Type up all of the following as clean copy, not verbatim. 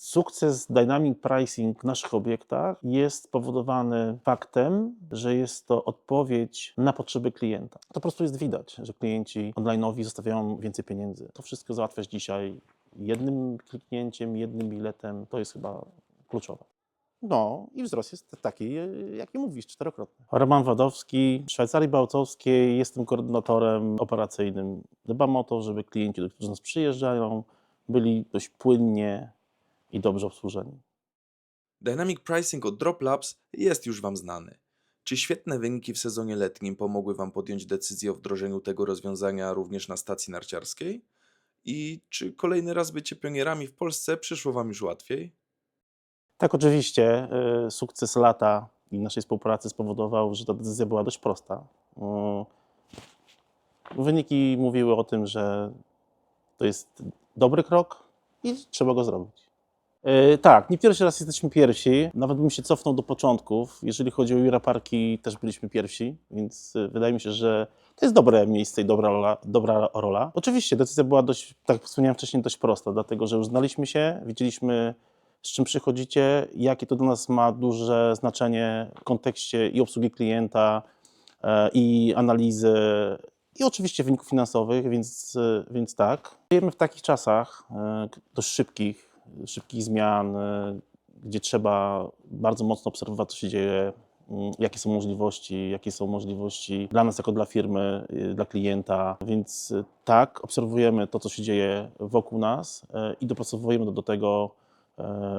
Sukces dynamic pricing w naszych obiektach jest spowodowany faktem, że jest to odpowiedź na potrzeby klienta. To po prostu jest widać, że klienci online'owi zostawiają więcej pieniędzy. To wszystko załatwiasz dzisiaj jednym kliknięciem, jednym biletem. To jest chyba kluczowe. No i wzrost jest taki, jaki mówisz, 4-krotny. Roman Wadowski, w Szwajcarii Bałtowskiej, jestem koordynatorem operacyjnym. Dbam o to, żeby klienci, którzy do nas przyjeżdżają, byli dość płynnie i dobrze obsłużeni. Dynamic Pricing od Drop Labs jest już Wam znany. Czy świetne wyniki w sezonie letnim pomogły Wam podjąć decyzję o wdrożeniu tego rozwiązania również na stacji narciarskiej? I czy kolejny raz bycie pionierami w Polsce przyszło Wam już łatwiej? Tak, oczywiście, sukces lata i naszej współpracy spowodował, że ta decyzja była dość prosta. Wyniki mówiły o tym, że to jest dobry krok i trzeba go zrobić. Tak, nie pierwszy raz jesteśmy pierwsi. Nawet bym się cofnął do początków. Jeżeli chodzi o Jura Parki, też byliśmy pierwsi, więc wydaje mi się, że to jest dobre miejsce i dobra rola. Oczywiście decyzja była dość, tak jak wspomniałem wcześniej, dość prosta, dlatego że już znaliśmy się, wiedzieliśmy, z czym przychodzicie, jakie to dla nas ma duże znaczenie w kontekście i obsługi klienta, i analizy, i oczywiście wyników finansowych, więc tak. Żyjemy w takich czasach dość szybkich zmian, gdzie trzeba bardzo mocno obserwować, co się dzieje, jakie są możliwości dla nas jako dla firmy, dla klienta. Więc tak, obserwujemy to, co się dzieje wokół nas i dopracowujemy do tego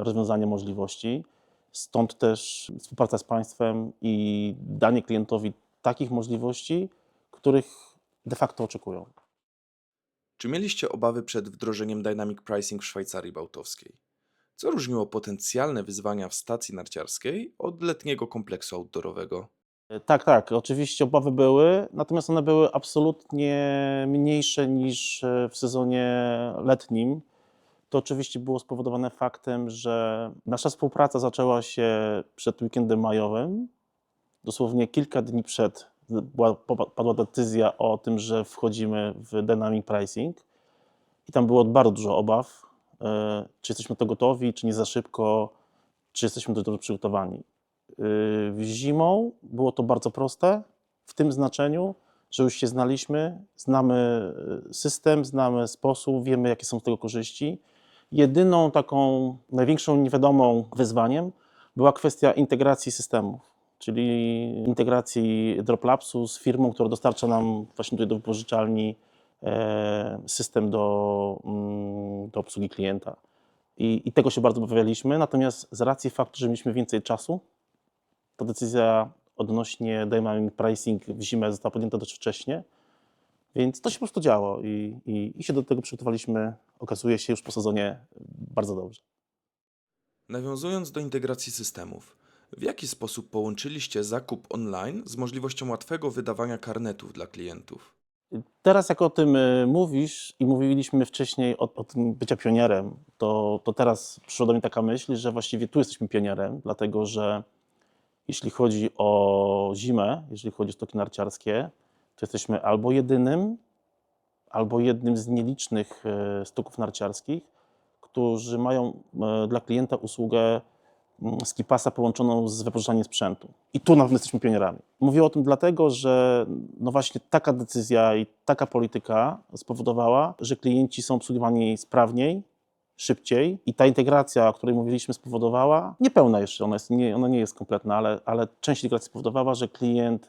rozwiązania możliwości. Stąd też współpraca z państwem i danie klientowi takich możliwości, których de facto oczekują. Czy mieliście obawy przed wdrożeniem Dynamic Pricing w Szwajcarii Bałtowskiej? Co różniło potencjalne wyzwania w stacji narciarskiej od letniego kompleksu outdoorowego? Tak, tak, oczywiście obawy były, natomiast one były absolutnie mniejsze niż w sezonie letnim. To oczywiście było spowodowane faktem, że nasza współpraca zaczęła się przed weekendem majowym. Dosłownie kilka dni przed padła decyzja o tym, że wchodzimy w dynamic pricing i tam było bardzo dużo obaw, czy jesteśmy na to gotowi, czy nie za szybko, czy jesteśmy dość dobrze przygotowani. Zimą było to bardzo proste, w tym znaczeniu, że już się znaliśmy, znamy system, znamy sposób, wiemy, jakie są z tego korzyści. Jedyną taką największą niewiadomą wyzwaniem była kwestia integracji systemów, czyli integracji Drop Labsu z firmą, która dostarcza nam właśnie tutaj do wypożyczalni system do obsługi klienta. I tego się bardzo obawialiśmy, natomiast z racji faktu, że mieliśmy więcej czasu, ta decyzja odnośnie dynamic pricing w zimę została podjęta dość wcześnie, więc to się po prostu działo i się do tego przygotowaliśmy, okazuje się, już po sezonie bardzo dobrze. Nawiązując do integracji systemów, w jaki sposób połączyliście zakup online z możliwością łatwego wydawania karnetów dla klientów? Teraz jak o tym mówisz i mówiliśmy wcześniej o tym bycia pionierem, to teraz przyszła do mnie taka myśl, że właściwie tu jesteśmy pionierem, dlatego że jeśli chodzi o zimę, jeżeli chodzi o stoki narciarskie, to jesteśmy albo jednym z nielicznych stoków narciarskich, którzy mają dla klienta usługę skipasa połączoną z wypożyczaniem sprzętu. I tu na pewno jesteśmy pionierami. Mówię o tym dlatego, że no właśnie taka decyzja i taka polityka spowodowała, że klienci są obsługiwani sprawniej, szybciej i ta integracja, o której mówiliśmy, spowodowała, niepełna jeszcze, ona nie jest kompletna, ale część integracji spowodowała, że klient,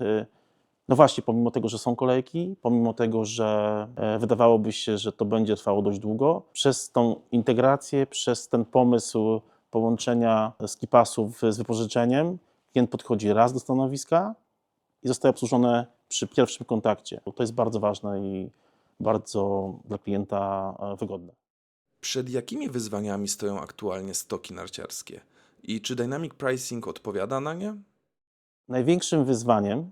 no właśnie, pomimo tego, że są kolejki, pomimo tego, że wydawałoby się, że to będzie trwało dość długo, przez tą integrację, przez ten pomysł połączenia skipasów z wypożyczeniem, klient podchodzi raz do stanowiska i zostaje obsłużony przy pierwszym kontakcie. To jest bardzo ważne i bardzo dla klienta wygodne. Przed jakimi wyzwaniami stoją aktualnie stoki narciarskie? I czy Dynamic Pricing odpowiada na nie? Największym wyzwaniem,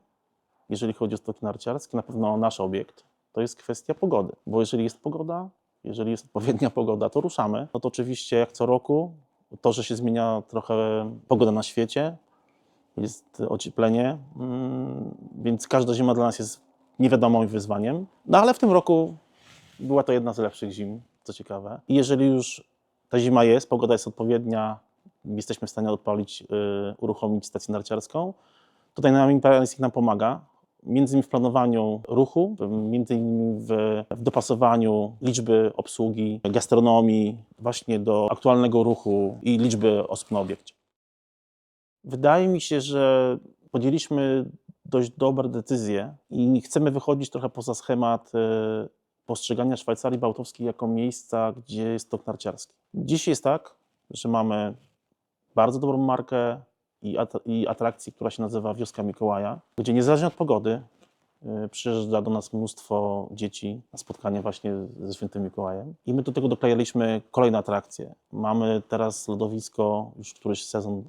jeżeli chodzi o stoki narciarskie, na pewno nasz obiekt, to jest kwestia pogody. Bo jeżeli jest pogoda, jeżeli jest odpowiednia pogoda, to ruszamy. No to oczywiście jak co roku, to, że się zmienia trochę pogoda na świecie, jest ocieplenie, więc każda zima dla nas jest niewiadomą i wyzwaniem. No ale w tym roku była to jedna z lepszych zim, co ciekawe. I jeżeli już Ta zima jest, pogoda jest odpowiednia, jesteśmy w stanie odpalić, uruchomić stację narciarską. Tutaj Dynamic Pricing nam pomaga, między innymi w planowaniu ruchu, między innymi w dopasowaniu liczby obsługi, gastronomii właśnie do aktualnego ruchu i liczby osób na obiekcie. Wydaje mi się, że podjęliśmy dość dobre decyzje i nie chcemy wychodzić trochę poza schemat postrzegania Szwajcarii Bałtyckiej jako miejsca, gdzie jest tok narciarski. Dziś jest tak, że mamy bardzo dobrą markę i atrakcję, która się nazywa Wioska Mikołaja, gdzie niezależnie od pogody przyjeżdża do nas mnóstwo dzieci na spotkanie właśnie ze Świętym Mikołajem. I my do tego doklejaliśmy kolejne atrakcje. Mamy teraz lodowisko, już któryś sezon,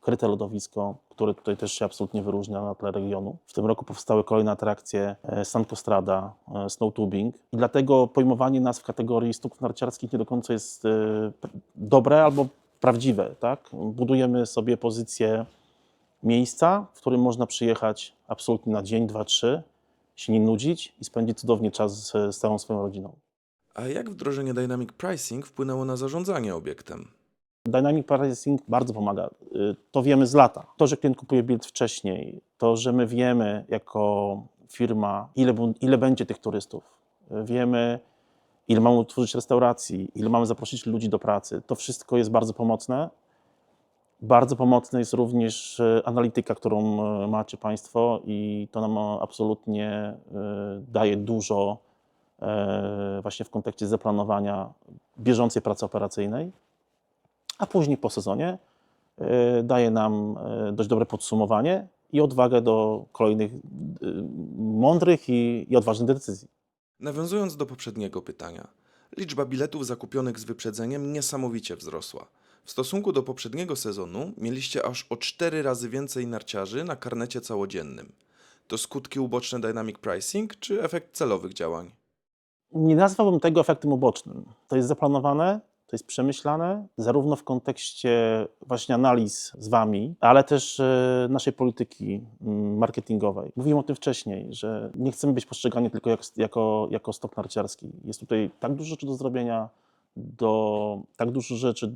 kryte lodowisko, które tutaj też się absolutnie wyróżnia na tle regionu. W tym roku powstały kolejne atrakcje, Sankostrada, snowtubing. I dlatego pojmowanie nas w kategorii stoków narciarskich nie do końca jest dobre albo prawdziwe. Tak? Budujemy sobie pozycję miejsca, w którym można przyjechać absolutnie na dzień, 2, 3, się nie nudzić i spędzić cudownie czas z całą swoją rodziną. A jak wdrożenie Dynamic Pricing wpłynęło na zarządzanie obiektem? Dynamic Pricing bardzo pomaga. To wiemy z lata. To, że klient kupuje bilet wcześniej, to, że my wiemy jako firma, ile będzie tych turystów, wiemy, ile mamy utworzyć restauracji, ile mamy zaprosić ludzi do pracy, to wszystko jest bardzo pomocne. Bardzo pomocna jest również analityka, którą macie Państwo i to nam absolutnie daje dużo właśnie w kontekście zaplanowania bieżącej pracy operacyjnej, a później po sezonie daje nam dość dobre podsumowanie i odwagę do kolejnych mądrych i odważnych decyzji. Nawiązując do poprzedniego pytania, liczba biletów zakupionych z wyprzedzeniem niesamowicie wzrosła. W stosunku do poprzedniego sezonu mieliście aż o 4 razy więcej narciarzy na karnecie całodziennym. To skutki uboczne Dynamic Pricing czy efekt celowych działań? Nie nazwałbym tego efektem ubocznym. To jest zaplanowane, to jest przemyślane, zarówno w kontekście właśnie analiz z Wami, ale też naszej polityki marketingowej. Mówiłem o tym wcześniej, że nie chcemy być postrzegani tylko jako stok narciarski. Jest tutaj tak dużo rzeczy do zrobienia, tak dużo rzeczy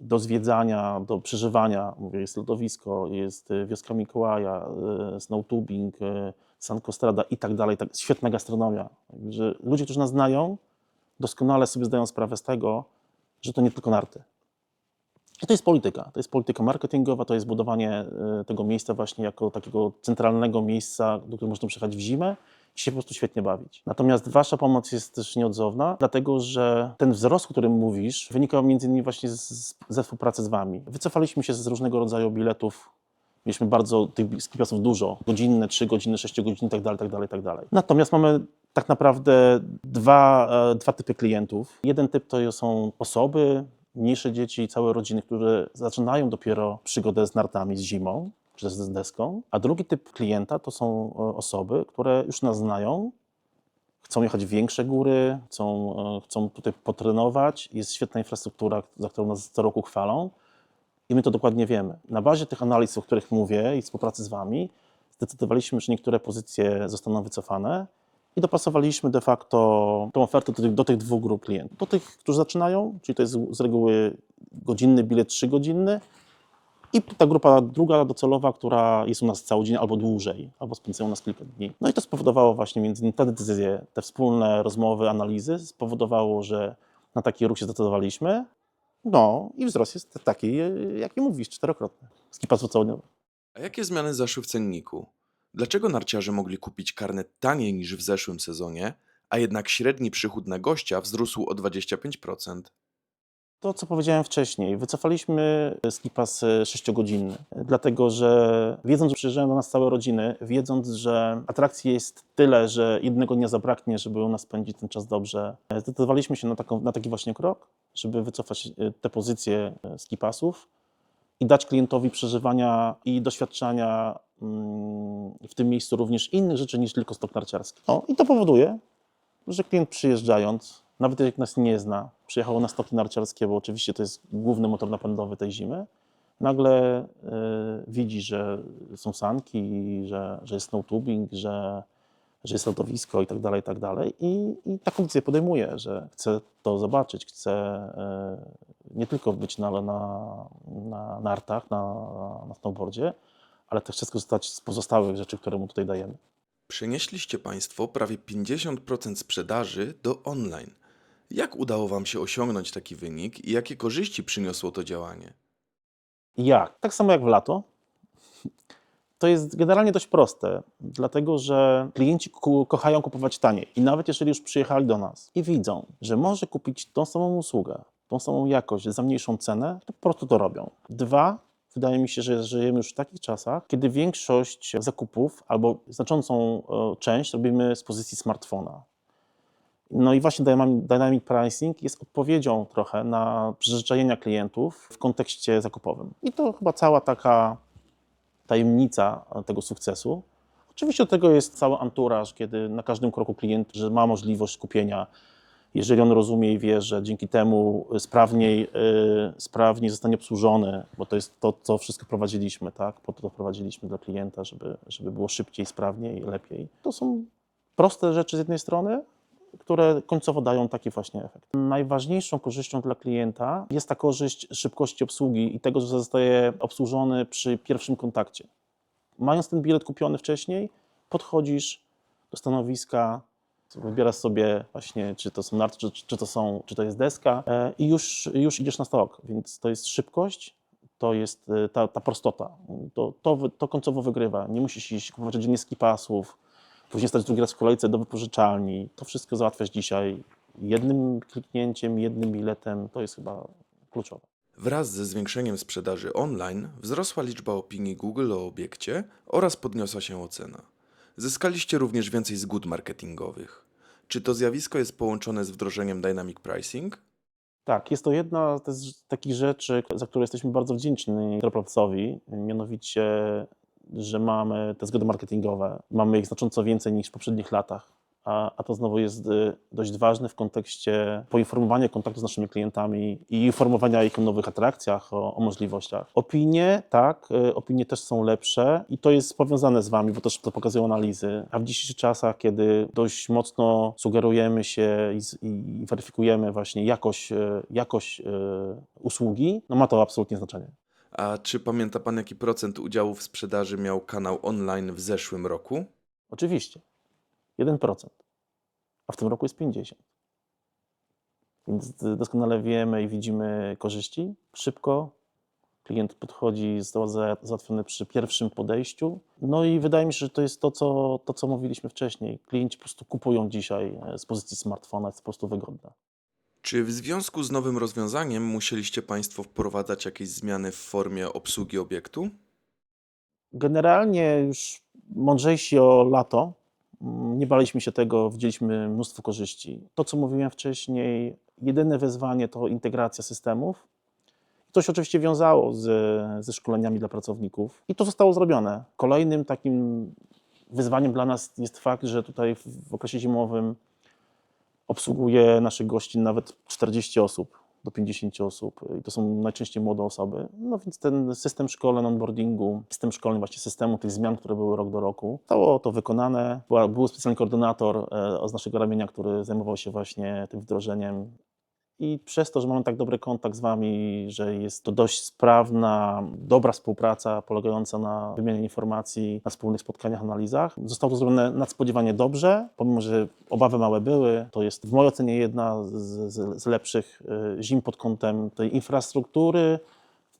do zwiedzania, do przeżywania. Mówię, jest lodowisko, jest Wioska Mikołaja, snowtubing, Sankostrada i tak dalej. Świetna gastronomia. Że ludzie, którzy nas znają, doskonale sobie zdają sprawę z tego, że to nie tylko narty. I to jest polityka. To jest polityka marketingowa, to jest budowanie tego miejsca właśnie jako takiego centralnego miejsca, do którego można przyjechać w zimę i się po prostu świetnie bawić. Natomiast Wasza pomoc jest też nieodzowna, dlatego że ten wzrost, o którym mówisz, wynikał między innymi właśnie ze współpracy z Wami. Wycofaliśmy się z różnego rodzaju biletów. Mieliśmy bardzo tych skipasów dużo, godzinne, 3 godziny, 6 godzin, tak dalej, tak dalej, tak dalej. Natomiast mamy tak naprawdę dwa typy klientów. Jeden typ to są osoby, mniejsze dzieci, całe rodziny, które zaczynają dopiero przygodę z nartami, z zimą, czy z deską. A drugi typ klienta to są osoby, które już nas znają, chcą jechać w większe góry, chcą tutaj potrenować. Jest świetna infrastruktura, za którą nas co roku chwalą. I my to dokładnie wiemy. Na bazie tych analiz, o których mówię i współpracy z Wami, zdecydowaliśmy, że niektóre pozycje zostaną wycofane i dopasowaliśmy de facto tą ofertę do tych dwóch grup klientów. Do tych, którzy zaczynają, czyli to jest z reguły godzinny bilet 3-godzinny i ta grupa druga docelowa, która jest u nas cały dzień albo dłużej, albo spędzają u nas kilka dni. No i to spowodowało właśnie między innymi te decyzje, te wspólne rozmowy, analizy spowodowało, że na taki ruch się zdecydowaliśmy. No i wzrost jest taki, jaki mówisz, 4-krotny. Skipasów całodniowych. A jakie zmiany zaszły w cenniku? Dlaczego narciarze mogli kupić karnet taniej niż w zeszłym sezonie, a jednak średni przychód na gościa wzrósł o 25%? To, co powiedziałem wcześniej, wycofaliśmy skipas 6-godzinny, dlatego że wiedząc, że przyjeżdżają do nas całe rodziny, wiedząc, że atrakcji jest tyle, że jednego dnia zabraknie, żeby u nas spędzić ten czas dobrze, zdecydowaliśmy się na taki właśnie krok, żeby wycofać te pozycje skipasów i dać klientowi przeżywania i doświadczenia w tym miejscu również innych rzeczy niż tylko stok narciarski. I to powoduje, że klient przyjeżdżając, nawet jak nas nie zna, przyjechał na stoki narciarskie, bo oczywiście to jest główny motor napędowy tej zimy, nagle widzi, że są sanki, że jest snowtubing, że że jest lodowisko i tak dalej, i tak dalej. I taką decyzję podejmuję, że chcę to zobaczyć, chcę nie tylko być na nartach, na snowboardzie, ale też chcę skorzystać z pozostałych rzeczy, które mu tutaj dajemy. Przenieśliście Państwo prawie 50% sprzedaży do online. Jak udało Wam się osiągnąć taki wynik i jakie korzyści przyniosło to działanie? Jak? Tak samo jak w lato. To jest generalnie dość proste, dlatego że klienci kochają kupować taniej. I nawet jeżeli już przyjechali do nas i widzą, że może kupić tą samą usługę, tą samą jakość za mniejszą cenę, to po prostu to robią. Dwa, wydaje mi się, że żyjemy już w takich czasach, kiedy większość zakupów albo znaczącą część robimy z pozycji smartfona. No i właśnie Dynamic Pricing jest odpowiedzią trochę na przyzwyczajenia klientów w kontekście zakupowym. I to chyba cała taka tajemnica tego sukcesu. Oczywiście do tego jest cały anturaż, kiedy na każdym kroku klient, że ma możliwość kupienia. Jeżeli on rozumie i wie, że dzięki temu sprawniej zostanie obsłużony, bo to jest to, co wszystko prowadziliśmy, tak? Po to prowadziliśmy dla klienta, żeby było szybciej, sprawniej, lepiej. To są proste rzeczy z jednej strony, które końcowo dają taki właśnie efekt. Najważniejszą korzyścią dla klienta jest ta korzyść szybkości obsługi i tego, że zostaje obsłużony przy pierwszym kontakcie. Mając ten bilet kupiony wcześniej, podchodzisz do stanowiska, wybierasz sobie właśnie, czy to są narty, czy to jest deska i już idziesz na stok, więc to jest szybkość, to jest ta prostota. To końcowo wygrywa. Nie musisz iść kupować codziennie skipasów, później stać drugi raz w kolejce do wypożyczalni. To wszystko załatwiasz dzisiaj jednym kliknięciem, jednym biletem. To jest chyba kluczowe. Wraz ze zwiększeniem sprzedaży online wzrosła liczba opinii Google o obiekcie oraz podniosła się ocena. Zyskaliście również więcej zgód marketingowych. Czy to zjawisko jest połączone z wdrożeniem Dynamic Pricing? Tak, jest to jedna z takich rzeczy, za które jesteśmy bardzo wdzięczni Droplabsowi, mianowicie, że mamy te zgody marketingowe. Mamy ich znacząco więcej niż w poprzednich latach, a to znowu jest dość ważne w kontekście poinformowania kontaktu z naszymi klientami i informowania ich o nowych atrakcjach, o możliwościach. Opinie, tak, opinie też są lepsze i to jest powiązane z Wami, bo też to pokazują analizy. A w dzisiejszych czasach, kiedy dość mocno sugerujemy się i weryfikujemy właśnie jakość usługi, no ma to absolutnie znaczenie. A czy pamięta Pan, jaki procent udziału w sprzedaży miał kanał online w zeszłym roku? Oczywiście, 1%, a w tym roku jest 50%. Więc doskonale wiemy i widzimy korzyści. Szybko klient podchodzi, został załatwiony przy pierwszym podejściu. No i wydaje mi się, że to jest to, co mówiliśmy wcześniej. Klienci po prostu kupują dzisiaj z pozycji smartfona, jest po prostu wygodne. Czy w związku z nowym rozwiązaniem musieliście Państwo wprowadzać jakieś zmiany w formie obsługi obiektu? Generalnie już mądrzejsi o lato, nie baliśmy się tego, widzieliśmy mnóstwo korzyści. To, co mówiłem wcześniej, jedyne wyzwanie to integracja systemów. To się oczywiście wiązało ze szkoleniami dla pracowników i to zostało zrobione. Kolejnym takim wyzwaniem dla nas jest fakt, że tutaj w okresie zimowym obsługuje naszych gości nawet 40 osób do 50 osób i to są najczęściej młode osoby. No więc ten system szkoleń, onboardingu, system szkoleń, właśnie systemu tych zmian, które były rok do roku, zostało to wykonane. Był specjalny koordynator z naszego ramienia, który zajmował się właśnie tym wdrożeniem. I przez to, że mamy tak dobry kontakt z Wami, że jest to dość sprawna, dobra współpraca polegająca na wymianie informacji, na wspólnych spotkaniach, analizach, zostało to zrobione nadspodziewanie dobrze, pomimo że obawy małe były. To jest w mojej ocenie jedna z lepszych zim pod kątem tej infrastruktury,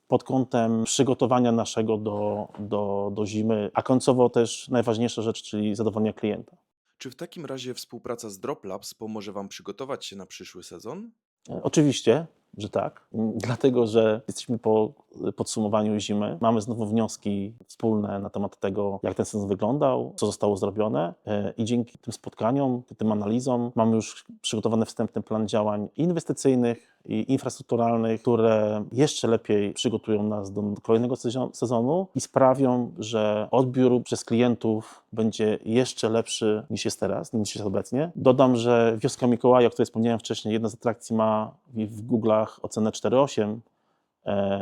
pod kątem przygotowania naszego do zimy, a końcowo też najważniejsza rzecz, czyli zadowolenia klienta. Czy w takim razie współpraca z Droplabs pomoże Wam przygotować się na przyszły sezon? Oczywiście, że tak, dlatego że jesteśmy po podsumowaniu zimy. Mamy znowu wnioski wspólne na temat tego, jak ten sezon wyglądał, co zostało zrobione i dzięki tym spotkaniom, tym analizom mamy już przygotowany wstępny plan działań inwestycyjnych i infrastrukturalnych, które jeszcze lepiej przygotują nas do kolejnego sezonu i sprawią, że odbiór przez klientów będzie jeszcze lepszy niż jest teraz, niż jest obecnie. Dodam, że Wioska Mikołaja, o której wspomniałem wcześniej, jedna z atrakcji ma w Google'ach ocenę 4,8,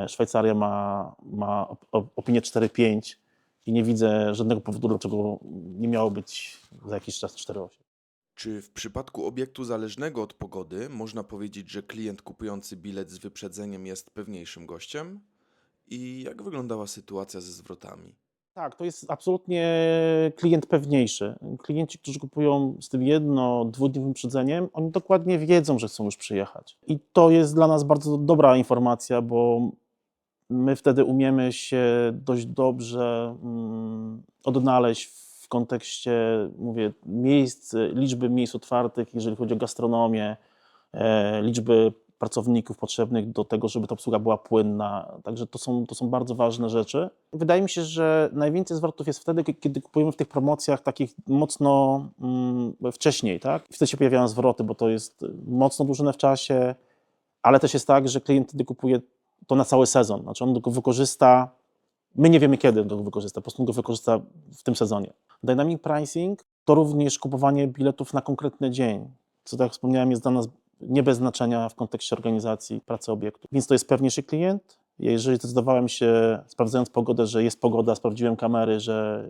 Szwajcaria ma opinię 4,5 i nie widzę żadnego powodu, dlaczego nie miało być za jakiś czas 4,8. Czy w przypadku obiektu zależnego od pogody można powiedzieć, że klient kupujący bilet z wyprzedzeniem jest pewniejszym gościem? I jak wyglądała sytuacja ze zwrotami? Tak, to jest absolutnie klient pewniejszy. Klienci, którzy kupują z tym 1-dwudniowym wyprzedzeniem, oni dokładnie wiedzą, że chcą już przyjechać. I to jest dla nas bardzo dobra informacja, bo my wtedy umiemy się dość dobrze odnaleźć w kontekście, mówię, miejsc, liczby miejsc otwartych, jeżeli chodzi o gastronomię, liczby pracowników potrzebnych do tego, żeby ta obsługa była płynna. Także to są bardzo ważne rzeczy. Wydaje mi się, że najwięcej zwrotów jest wtedy, kiedy kupujemy w tych promocjach takich mocno wcześniej, tak? I wtedy się pojawiają zwroty, bo to jest mocno dłużone w czasie, ale też jest tak, że klient wtedy kupuje to na cały sezon. Znaczy on go wykorzysta, my nie wiemy kiedy go wykorzysta, po prostu go wykorzysta w tym sezonie. Dynamic pricing to również kupowanie biletów na konkretny dzień, co tak jak wspomniałem jest dla nas nie bez znaczenia w kontekście organizacji pracy obiektu. Więc to jest pewniejszy klient. Jeżeli zdecydowałem się, sprawdzając pogodę, że jest pogoda, sprawdziłem kamery, że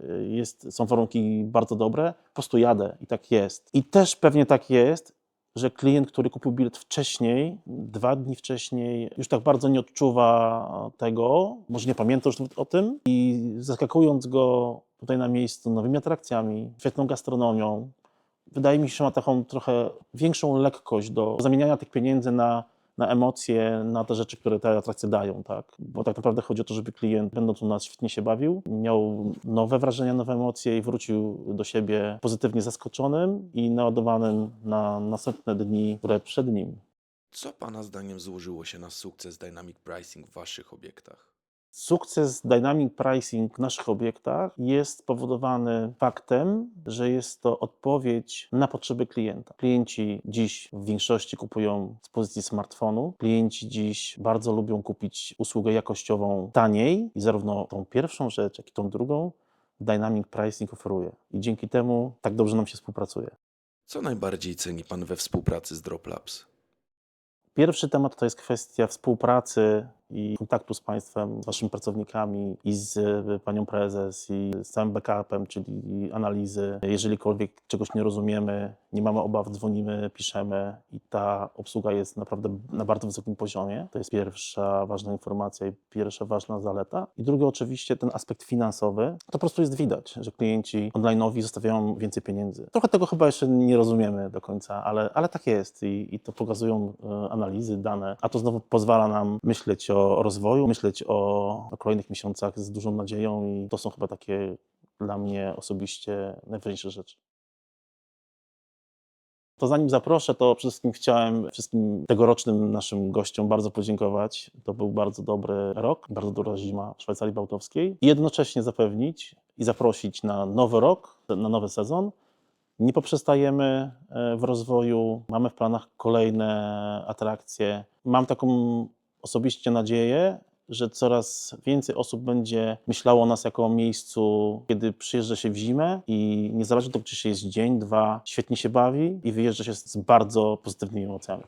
są warunki bardzo dobre, po prostu jadę i tak jest. I też pewnie tak jest, że klient, który kupił bilet wcześniej, 2 dni wcześniej, już tak bardzo nie odczuwa tego, może nie pamięta już o tym i zaskakując go tutaj na miejscu nowymi atrakcjami, świetną gastronomią, wydaje mi się, że ma taką trochę większą lekkość do zamieniania tych pieniędzy na emocje, na te rzeczy, które te atrakcje dają, tak? Bo tak naprawdę chodzi o to, żeby klient, będąc u nas, świetnie się bawił, miał nowe wrażenia, nowe emocje i wrócił do siebie pozytywnie zaskoczonym i naładowanym na następne dni, które przed nim. Co Pana zdaniem złożyło się na sukces Dynamic Pricing w Waszych obiektach? Sukces dynamic pricing w naszych obiektach jest spowodowany faktem, że jest to odpowiedź na potrzeby klienta. Klienci dziś w większości kupują z pozycji smartfonu. Klienci dziś bardzo lubią kupić usługę jakościową taniej i zarówno tą pierwszą rzecz, jak i tą drugą dynamic pricing oferuje. I dzięki temu tak dobrze nam się współpracuje. Co najbardziej ceni Pan we współpracy z DropLabs? Pierwszy temat to jest kwestia współpracy i kontaktu z Państwem, z Waszymi pracownikami i z Panią Prezes i z całym backupem, czyli analizy. Jeżelikolwiek czegoś nie rozumiemy, nie mamy obaw, dzwonimy, piszemy i ta obsługa jest naprawdę na bardzo wysokim poziomie. To jest pierwsza ważna informacja i pierwsza ważna zaleta. I drugie oczywiście ten aspekt finansowy. To po prostu jest widać, że klienci online'owi zostawiają więcej pieniędzy. Trochę tego chyba jeszcze nie rozumiemy do końca, ale tak jest i to pokazują analizy, dane, a to znowu pozwala nam myśleć o rozwoju, myśleć o kolejnych miesiącach z dużą nadzieją i to są chyba takie dla mnie osobiście najważniejsze rzeczy. To zanim zaproszę, to przede wszystkim chciałem wszystkim tegorocznym naszym gościom bardzo podziękować. To był bardzo dobry rok, bardzo dobra zima w Szwajcarii Bałtowskiej i jednocześnie zapewnić i zaprosić na nowy rok, na nowy sezon. Nie poprzestajemy w rozwoju, mamy w planach kolejne atrakcje. Mam taką osobiście nadzieję, że coraz więcej osób będzie myślało o nas jako o miejscu, kiedy przyjeżdża się w zimę i niezależnie od tego, czy się jest dzień, 2, świetnie się bawi i wyjeżdża się z bardzo pozytywnymi emocjami.